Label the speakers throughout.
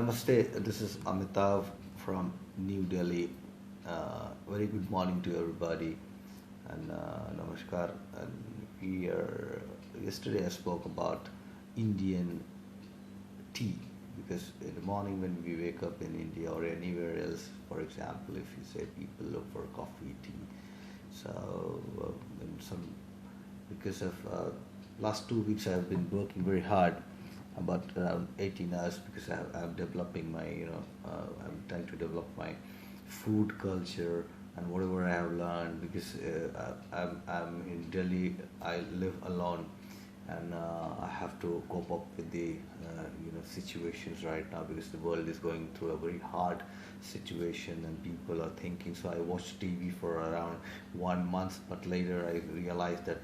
Speaker 1: Namaste, this is Amitabh from New Delhi. Very good morning to everybody and Namaskar. And yesterday I spoke about Indian tea because in the morning when we wake up in India or anywhere else, for example, if you say people look for coffee, tea, so in some because of last 2 weeks I have been working very hard about around 18 hours because I'm developing my I'm trying to develop my food culture and whatever I have learned because I'm in Delhi. I live alone and I have to cope up with the situations right now because the world is going through a very hard situation and people are thinking. So I watched TV for around 1 month, but later I realized that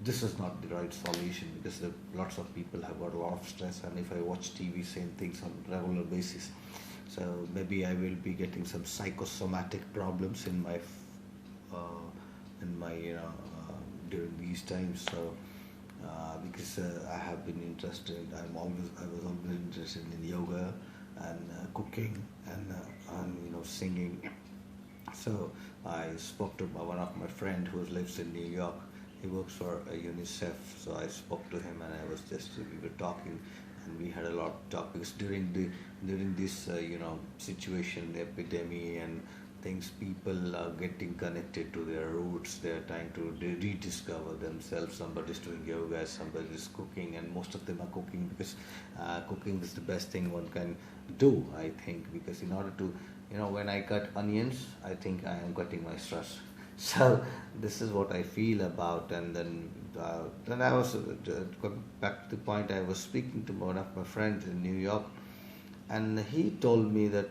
Speaker 1: this is not the right solution because lots of people have got a lot of stress, and if I watch TV same things on regular basis, so maybe I will be getting some psychosomatic problems in my during these times. So because I have been interested. I was always interested in yoga and cooking and singing. So I spoke to one of my friend who lives in New York. He works for UNICEF. So I spoke to him and we were talking and we had a lot of topics during this situation, the epidemic and things. People are getting connected to their roots. They are trying to rediscover themselves. Somebody's doing yoga, somebody's cooking, and most of them are cooking because cooking is the best thing one can do, I think, because in order to when I cut onions, I think I am cutting my stress. So this is what I feel about, and then I was going back to the point. I was speaking to one of my friends in New York, and he told me that,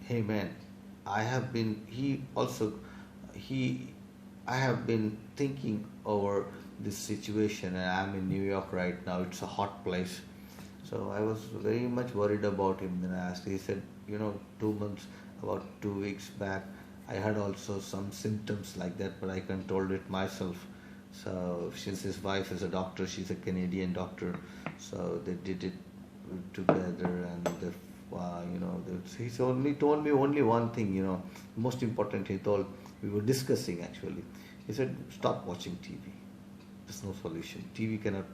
Speaker 1: hey man, I have been. I have been thinking over this situation, and I'm in New York right now. It's a hot place, so I was very much worried about him. Then I asked. He said, 2 months, about 2 weeks back, I had also some symptoms like that, but I controlled it myself. So since his wife is a doctor, she's a Canadian doctor, so they did it together, and he's only told me only one thing. Most important, we were discussing actually. He said, stop watching TV. There's no solution. TV cannot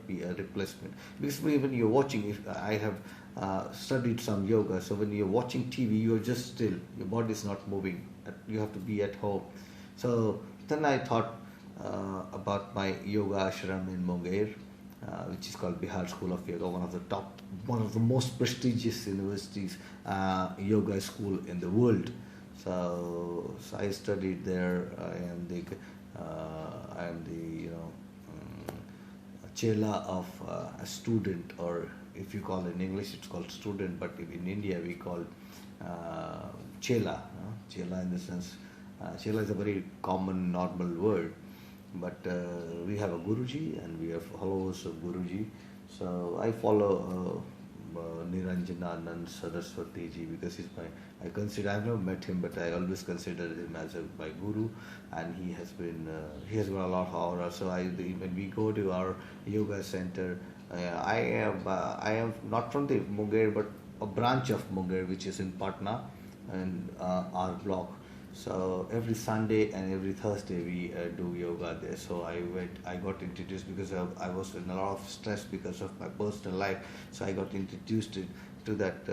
Speaker 1: be a replacement because when you're watching, if I have studied some yoga, so when you're watching TV, you're just still. Your body is not moving. You have to be at home. So then I thought about my yoga ashram in Munger, which is called Bihar School of Yoga, one of the most prestigious universities, yoga school in the world. So I studied there. I am the chela of a student, or if you call it in English, it's called student, but in India we call chela. Chela in the sense, chela is a very common, normal word, but we have a Guruji and we have followers of Guruji. So I follow Niranjananand Saraswati ji because I've never met him, but I always consider him as my guru, and he has got a lot of aura. So when we go to our yoga center, I am not from the Munger, but a branch of Munger, which is in Patna and our block. So every Sunday and every Thursday we do yoga there. So I got introduced because I was in a lot of stress because of my personal life. So I got introduced to that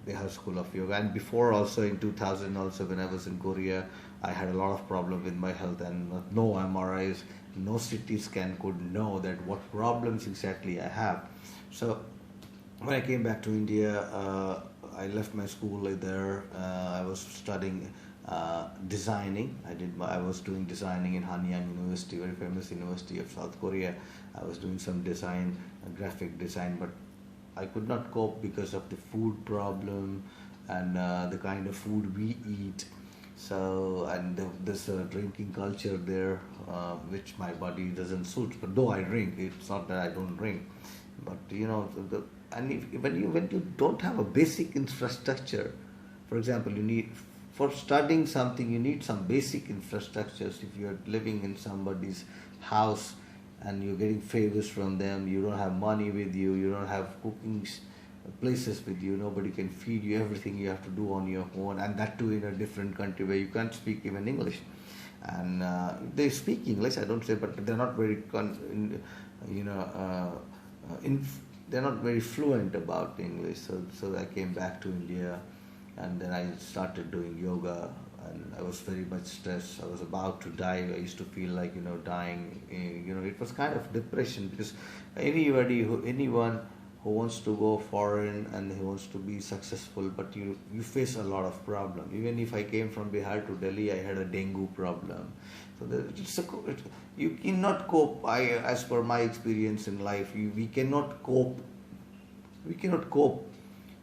Speaker 1: Bihar School of Yoga. And before also in 2000 also when I was in Korea, I had a lot of problem with my health and no MRIs, no CT scan could know that what problems exactly I have. So when I came back to India, I left my school there. I was studying designing. I was doing designing in Hanyang University, very famous university of South Korea. I was doing some design, graphic design, but I could not cope because of the food problem and the kind of food we eat. So and this drinking culture there, which my body doesn't suit. But though I drink, it's not that I don't drink. But when you don't have a basic infrastructure, for example, for studying something, you need some basic infrastructures. If you're living in somebody's house and you're getting favors from them. You don't have money with you. You don't have cooking places with you. Nobody can feed you. Everything you have to do on your own, and that too in a different country where you can't speak even English. And they speak English, I don't say, but they're not very, you know, in, they're not very fluent about English. So I came back to India, and then I started doing yoga, and I was very much stressed. I was about to die. I used to feel like, dying. It was kind of depression, because anyone who wants to go foreign and who wants to be successful, but you face a lot of problem. Even if I came from Bihar to Delhi, I had a dengue problem. So you cannot cope. As per my experience in life, we cannot cope. We cannot cope,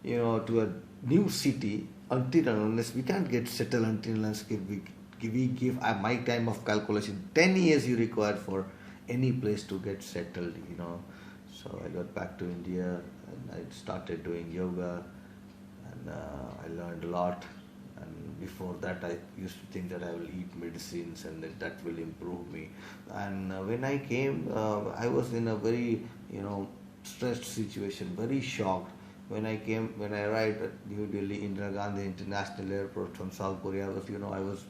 Speaker 1: to a new city until and unless we can't get settled until unless we give my time of calculation 10 years you require for any place to get settled. So I got back to India and I started doing yoga, and I learned a lot. And before that, I used to think that I will eat medicines and that will improve me. And when I came, I was in a very stressed situation, very shocked. When I arrived at New Delhi Indira Gandhi International Airport from South Korea,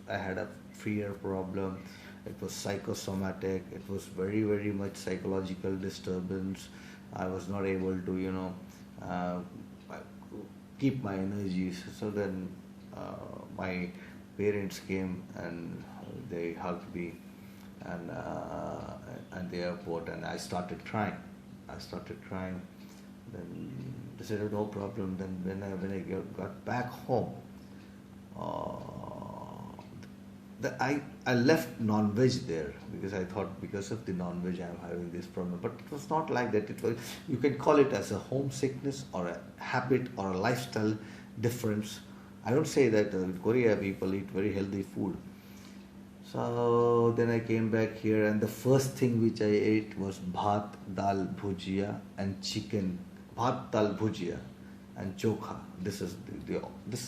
Speaker 1: I had a fear problem. It was psychosomatic. It was very, very much psychological disturbance. I was not able to, keep my energies. So then my parents came and they hugged me and at the airport, and I started crying. Then they said, "Oh, no problem." Then when I got back home, I left non-veg there because I thought because of the non-veg I'm having this problem. But it was not like that. You can call it as a homesickness or a habit or a lifestyle difference. I don't say that in Korea people eat very healthy food. So then I came back here, and the first thing which I ate was bhat, dal, bhujia and chicken. Bhat, dal, bhujia and chokha. This is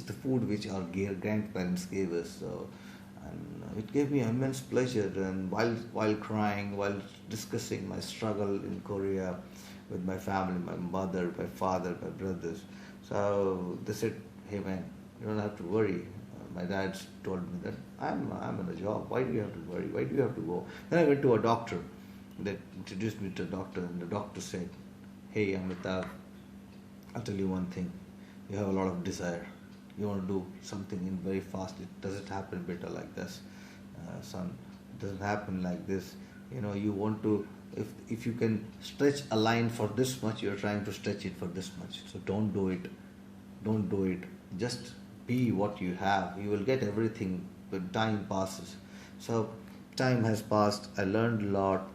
Speaker 1: the food which our grandparents gave us. So, and it gave me immense pleasure. And while crying, while discussing my struggle in Korea with my family, my mother, my father, my brothers, so they said, "Hey man, you don't have to worry." My dad told me that I'm in a job. Why do you have to worry? Why do you have to go? Then I went to a doctor. They introduced me to a doctor, and the doctor said, "Hey Amitabh, I'll tell you one thing. You have a lot of desire. You want to do something in very fast. It doesn't happen better like this, son. It doesn't happen like this. You want to, if you can stretch a line for this much, you're trying to stretch it for this much. So don't do it. Don't do it. Just be what you have. You will get everything when time passes." So time has passed. I learned a lot.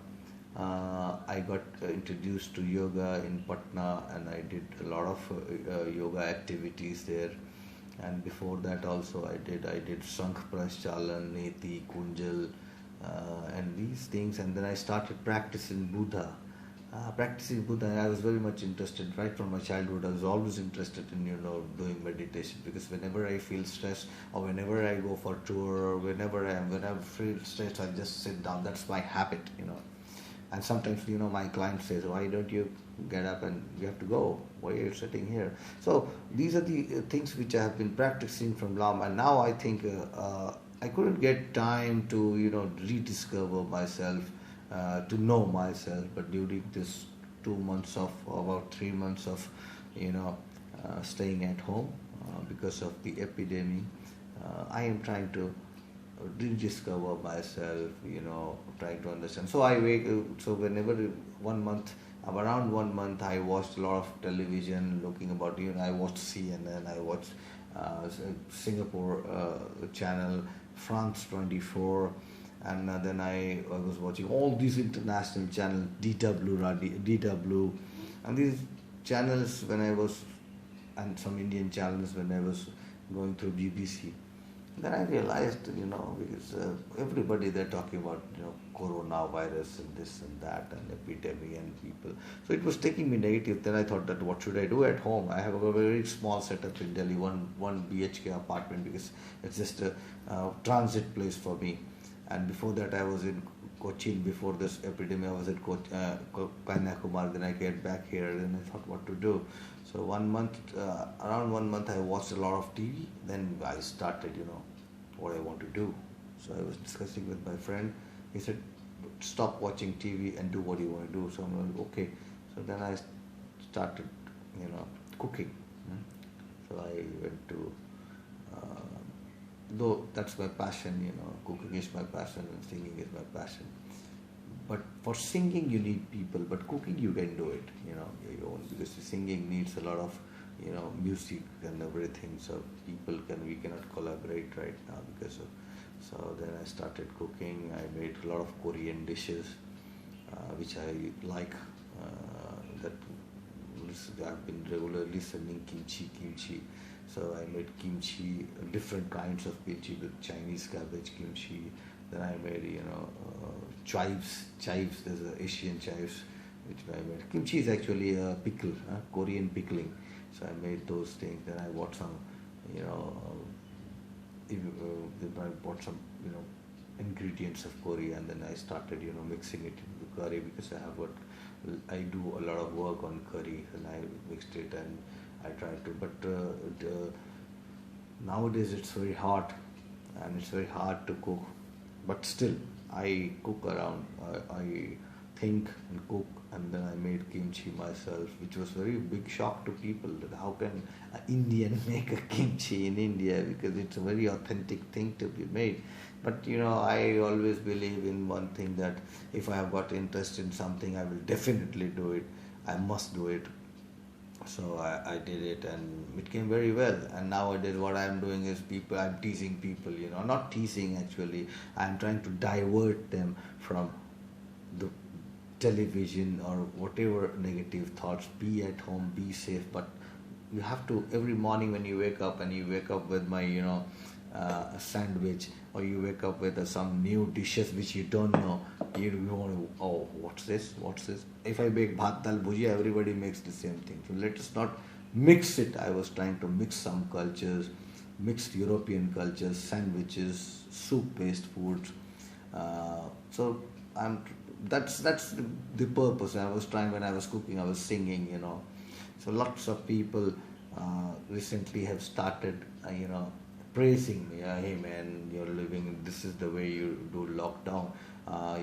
Speaker 1: I got introduced to yoga in Patna, and I did a lot of yoga activities there. And before that also I did Shankh Praschalan, Neti, Kunjal, and these things. And then I started practicing Buddha. I was very much interested right from my childhood. I was always interested in doing meditation, because whenever I feel stressed or whenever I go for tour or whenever I feel stressed, I just sit down. That's my habit. And sometimes my client says, "Why don't you get up and you have to go? Why are you sitting here?" So these are the things which I have been practicing from long, and now I think I couldn't get time to rediscover myself, to know myself. But during this 2 months of about 3 months of staying at home because of the epidemic, I am trying to rediscover myself, trying to understand. So so whenever around 1 month, I watched a lot of television, looking about, I watched CNN, I watched Singapore channel, France 24, and then I was watching all these international channels, DW, and these channels and some Indian channels when I was going through BBC. Then I realized, because everybody they're talking about, coronavirus and this and that and epidemic and people. So it was taking me negative. Then I thought that what should I do at home? I have a very small setup in Delhi, one BHK apartment, because it's just a transit place for me. And before that I was in Cochin before this epidemic. I was at Kanyakumari. Then I get back here. Then I thought what to do. So 1 month, around 1 month, I watched a lot of TV. Then I started, what I want to do. So I was discussing with my friend. He said, stop watching TV and do what you want to do. So I'm like, okay. So then I started, cooking. So I went to, though that's my passion, cooking is my passion and singing is my passion. But for singing you need people, but cooking you can do it, your own, because singing needs a lot of, music and everything. So we cannot collaborate right now because of. So then I started cooking. I made a lot of Korean dishes, which I like. That I've been regularly sending kimchi. So I made kimchi, different kinds of kimchi with Chinese cabbage kimchi. Then I made, chives. There's Asian chives, which I made. Kimchi is actually a pickle, Korean pickling. So I made those things. Then I bought some, I bought some, ingredients of curry, and then I started, mixing it into curry because I do a lot of work on curry, and I mixed it and I tried to. But nowadays it's very hot, and it's very hard to cook. But still, I cook around. I think and cook, and then I made kimchi myself, which was very big shock to people that how can an Indian make a kimchi in India, because it's a very authentic thing to be made. But I always believe in one thing, that if I have got interest in something, I will definitely do it. I must do it. So I did it, and it came very well. And nowadays what I'm doing is I'm teasing people, not teasing actually. I'm trying to divert them from the television or whatever negative thoughts. Be at home, be safe, but you have to, every morning when you wake up, and you wake up with my a sandwich, or you wake up with some new dishes which you don't know, you want to, oh, what's this, if I make bhat dal bhujia, everybody makes the same thing. So let us not mix it. I was trying to mix some cultures, mixed European cultures, sandwiches, soup based foods. So that's the purpose. I was trying, when I was cooking, I was singing, so lots of people recently have started praising me. Hey man, you're living, this is the way you do lockdown,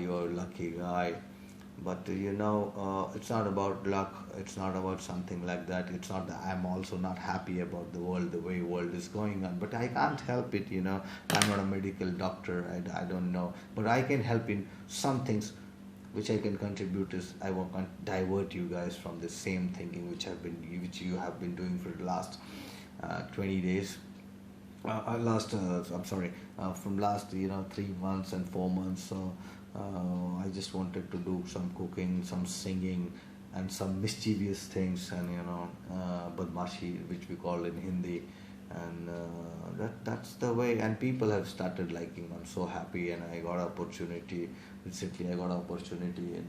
Speaker 1: you're a lucky guy. But it's not about luck, it's not about something like that. It's not that I'm also not happy about the world, the way world is going on, but I can't help it. I'm not a medical doctor, I don't know, but I can help in some things which I can contribute. Is I want to divert you guys from the same thinking which you have been doing for the last 20 days. From last 3 months and 4 months. So I just wanted to do some cooking, some singing, and some mischievous things, and badmashi, which we call in Hindi, and that's the way. And people have started liking. I'm so happy, and I got opportunity recently. I got opportunity in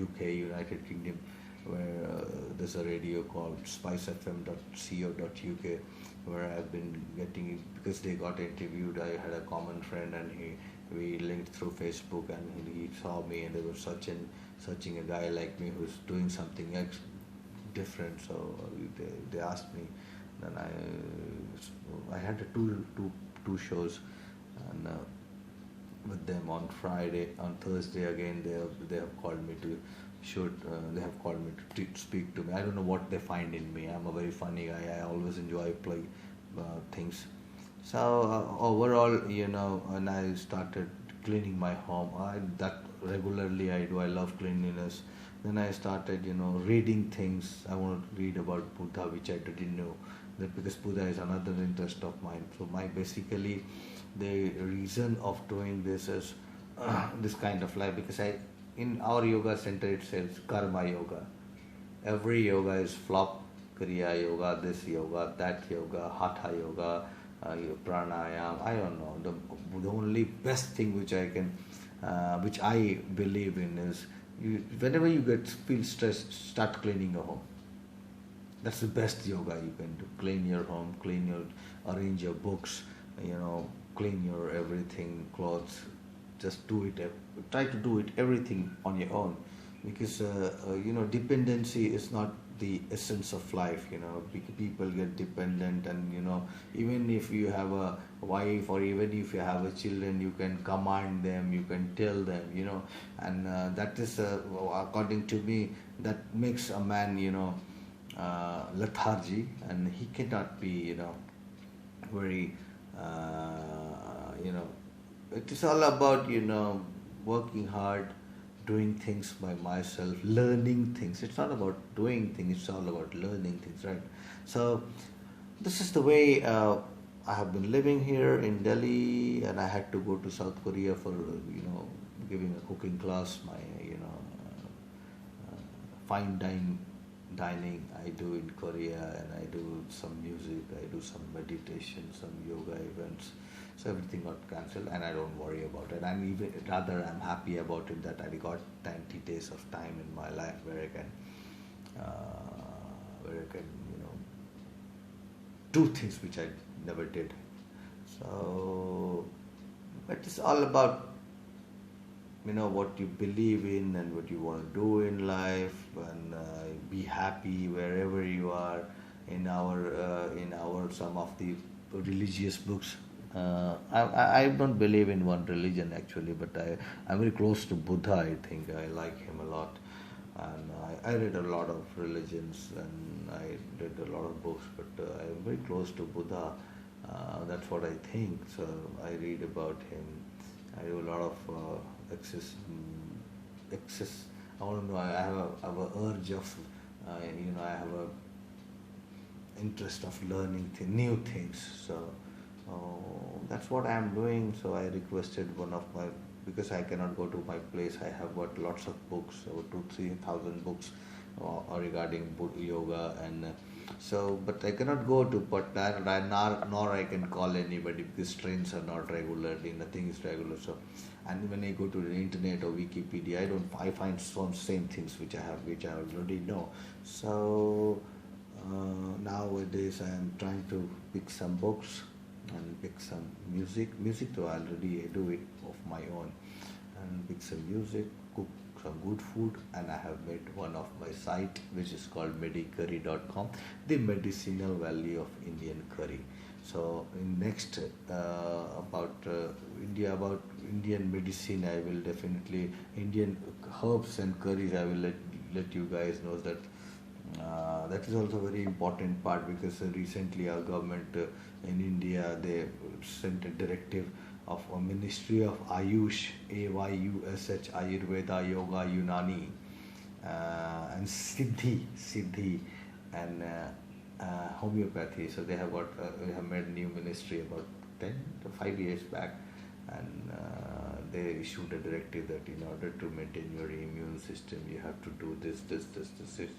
Speaker 1: UK, United Kingdom, where there's a radio called spicefm.co.uk, where I've been getting, because they got interviewed. I had a common friend, and we linked through Facebook, and he saw me, and they were searching a guy like me who's doing something different. So they asked me. Then I had two shows, and with them on Friday. On Thursday again, they have called me to shoot. They have called me to speak to me. I don't know what they find in me. I'm a very funny guy. I always enjoy play things. So overall, and I started cleaning my home. That regularly I do. I love cleanliness. Then I started, reading things. I want to read about Buddha, which I didn't know. That because Buddha is another interest of mine. So basically, the reason of doing this is this kind of life, because in our yoga center it says karma yoga. Every yoga is flop, kriya yoga, this yoga, that yoga, hatha yoga, pranayam. I don't know. The only best thing which I believe in is, whenever you feel stressed, start cleaning your home. That's the best yoga you can do. Clean your home, arrange your books, clean your everything, clothes, just do it. Try to do it everything on your own, because dependency is not the essence of life. People get dependent, and even if you have a wife or even if you have a children, you can command them, you can tell them, and that is according to me, that makes a man lethargy, and he cannot be very it is all about working hard, doing things by myself, learning things. It's not about doing things, it's all about learning things, right? So this is the way I have been living here in Delhi, and I had to go to South Korea for giving a cooking class. My fine dining I do in Korea, and I do some music, I do some meditation, some yoga events. So everything got cancelled, and I don't worry about it. I'm happy about it that I got 90 days of time in my life where I can do things which I never did. So, but it's all about what you believe in and what you want to do in life, and be happy wherever you are. In our some of the religious books, I don't believe in one religion actually, but I'm very close to Buddha. I think I like him a lot, and I read a lot of religions, and I read a lot of books, but I'm very close to Buddha. That's what I think. So I read about him. I do a lot of excess. I don't know. I have a urge of, I have a interest of learning new things. So that's what I am doing. So I requested one of my, because I cannot go to my place. I have got lots of books, over 2,000-3,000 books regarding yoga, and but I cannot go to nor I can call anybody, because trains are not regularly, nothing is regular. So, and when I go to the internet or Wikipedia, I find some same things which I already know. So nowadays I am trying to pick some books and pick some music. Music though I do it of my own, and pick some music, cook some good food, and I have made one of my site which is called medicurry.com, the medicinal value of Indian curry. So in next about Indian medicine, I will definitely, Indian herbs and curries, I will let you guys know that that is also a very important part, because recently our government in India, they sent a directive of a Ministry of Ayush, AYUSH, Ayurveda, Yoga, Unani, and Siddhi, and homeopathy. So they have made a new ministry about 10 to 5 years back, and they issued a directive that in order to maintain your immune system, you have to do this,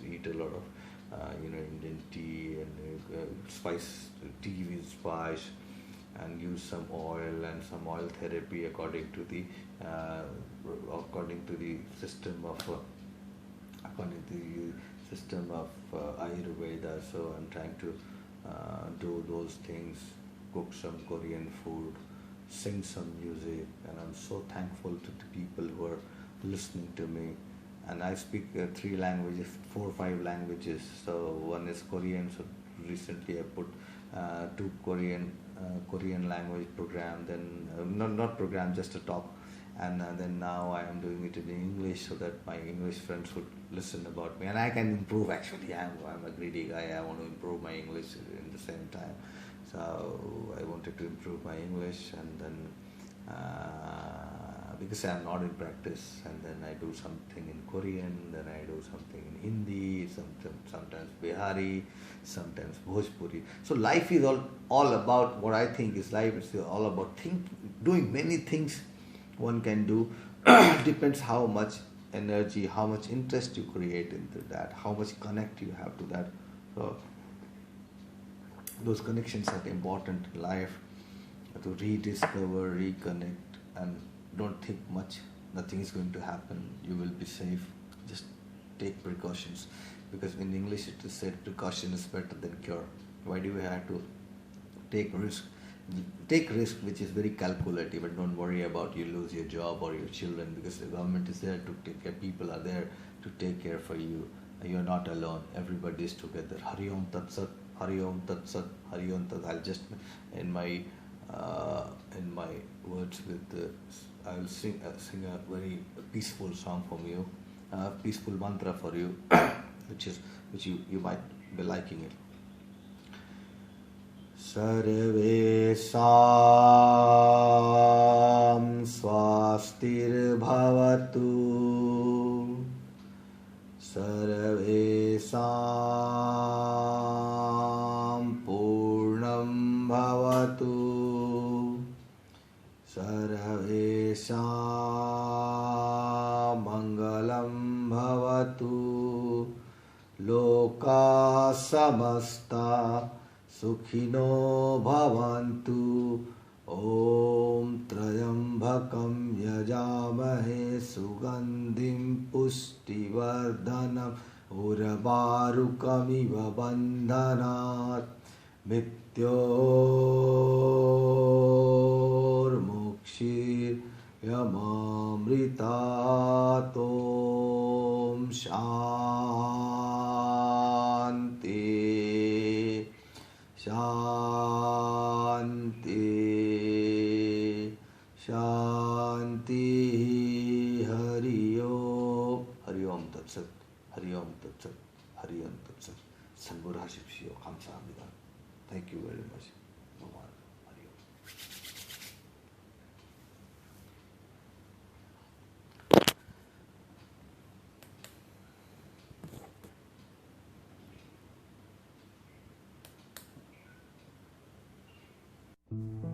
Speaker 1: eat a lot of Indian tea, and tea with spice, and use some oil and some oil therapy according to the system of Ayurveda. So I'm trying to do those things, cook some Korean food, sing some music, and I'm so thankful to the people who are listening to me. And I speak 4 or 5 languages. So one is Korean. So recently I put 2 Korean language program. Then not program, just a talk. And then now I am doing it in English, so that my English friends would listen about me, and I can improve. Actually, I'm a greedy guy. I want to improve my English in the same time. So I wanted to improve my English, and then because I'm not in practice, and then I do something in Korean, then I do something in Hindi, sometimes Bihari, sometimes Bhojpuri. So life is all about, what I think is life is all about doing many things one can do. Depends how much energy, how much interest you create into that, how much connect you have to that. So those connections are important in life, to rediscover, reconnect, and don't think much. Nothing is going to happen. You will be safe. Just take precautions, because in English it is said precaution is better than cure. Why do we have to take risk? take risk which is very calculative, and don't worry about you lose your job or your children, because the government is there to take care. People are there to take care for you. You are not alone. Everybody is together. Hari Om Tat Sat, Hari Om Tat Sat, Hari Om Tat. I'll just in my words I'll sing a very peaceful song from you, peaceful mantra for you, which you might be liking it. Sarvesam swastirbhavatu, Sarvesam purnam bhavatu, Sarvesam mangalam bhavatu, loka samasta Sukhino bhavantu. Om Trayambakam yajamahe sugandhim pushtivardhanam urvarukamiva bandhanat mrityormukshir yamamritat. Om Shanti Shanti Shanti. Hari Om. Hari Om Tat Sat. Hari Om Tat Sat. Hari Om Tat Sat. Sanburashipshiyo Kamsahamnida. Thank you very much. Bhagwan. Hari Om.